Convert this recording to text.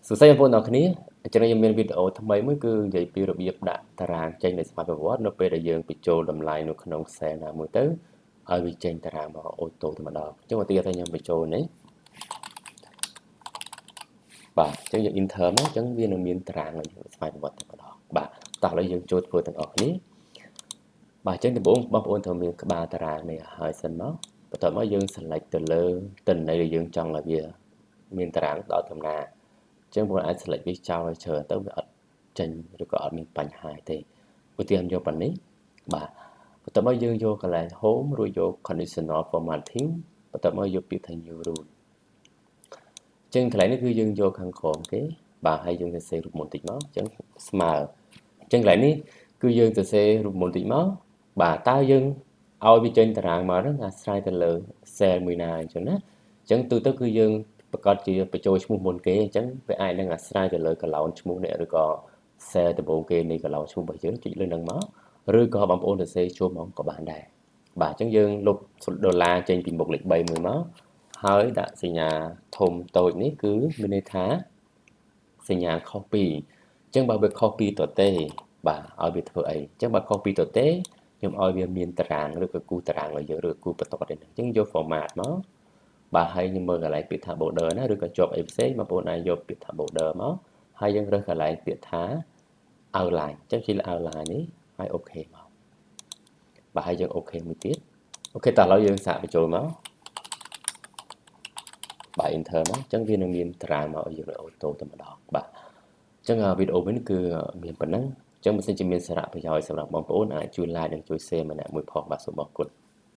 សួស្តីបងប្អូនទាំងគ្នាអញ្ចឹងខ្ញុំមានវីដេអូថ្មីមួយគឺនិយាយពីរបៀបដាក់តារាងចេញនៃស្វ័យប្រវត្តិនៅពេលដែលយើងបញ្ចូលតម្លៃនៅក្នុង cell ណាមួយទៅឲ្យវាចេញតារាងមកអូតូតែម្ដងអញ្ចឹងឧទាហរណ៍ថាខ្ញុំបញ្ចូលនេះបាទអញ្ចឹងយើង enter មកអញ្ចឹងវានឹងមានតារាងនៃស្វ័យប្រវត្តិតែម្ដងបាទតោះឥឡូវយើងចូលធ្វើទាំងអស់គ្នាបាទអញ្ចឹងដំបូងបងប្អូនត្រូវមានក្បាលតារាងនេះឲ្យសិនមកបន្ទាប់មកយើង select ទៅលើទិន្នន័យដែលយើងចង់ឲ្យវាមានតារាងដល់ដំណាអញ្ចឹងបងអាច select វាចោលឲ្យច្រើនទៅវាអត់ចេញឬក៏អត់មានបញ្ហាទេឧទាហរណ៍យកប៉ុណ្នេះបាទបន្ទាប់មកយើងយកកន្លែង home រួចយក conditional formatting បន្ទាប់មកយកពាក្យថា new rule អញ្ចឹងកន្លែងនេះគឺយើងយកខាងក្រោមគេបាទហើយយើងសរសេររូបមន្តតិចមកអញ្ចឹងស្មើអញ្ចឹងកន្លែងនេះគឺយើងសរសេររូបមន្តតិចមកបាទតើយើងឲ្យវាចេញតារាងមកហ្នឹងអាស្រ័យទៅលើ cell មួយណាអញ្ចឹងណាអញ្ចឹងទូទៅគឺយើងប្រកាសជាបញ្ចូលឈ្មោះមុនគេអញ្ចឹងវាអាចនឹងអាស្រ័យទៅលើកឡោនឈ្មោះនេះឬក៏ cell ដំបូងគេនៃកឡោនឈ្មោះរបស់យើងចុចលើហ្នឹងមកឬក៏បងប្អូនសរសេរចូលមកក៏បានដែរបាទអញ្ចឹងយើងលុបដុល្លារចេញពីមុខលេខ3មួយមកហើយដាក់សញ្ញាធំតូចនេះគឺមានន័យថាសញ្ញាខុសពីអញ្ចឹងបើវាខុសពីតទេបាទឲ្យវាធ្វើអីអញ្ចឹងបើខុសពីតទេខ្ញុំឲ្យវាមានតារាងឬក៏គូតារាងឲ្យយើងឬគូបន្ទាត់នេះអញ្ចឹងយក format មកបាទហើយខ្ញុំមើលកន្លែងពាក្យថា border ណាឬក៏ជាប់អីផ្សេងបងប្អូនអាចយកពាក្យថា border មកហើយយើងរើសកន្លែងពាក្យថា outline អញ្ចឹងជិះលើ outline នេះហើយអូខេមកបាទហើយយើងអូខេមួយទៀតអូខេតោះឥឡូវយើងសាកបញ្ចូលមកបាទ enter មកអញ្ចឹងវានឹងមានតារាងមកឲ្យយើងអូតូតែម្ដងបាទអញ្ចឹងវីដេអូនេះគឺមានប៉ុណ្ណឹងអញ្ចឹងបើសិនជាមានសារៈប្រយោជន៍សម្រាប់បងប្អូនអាចជួយ like និងជួយ share ម្នាក់មួយផងបាទសូមអរគុណ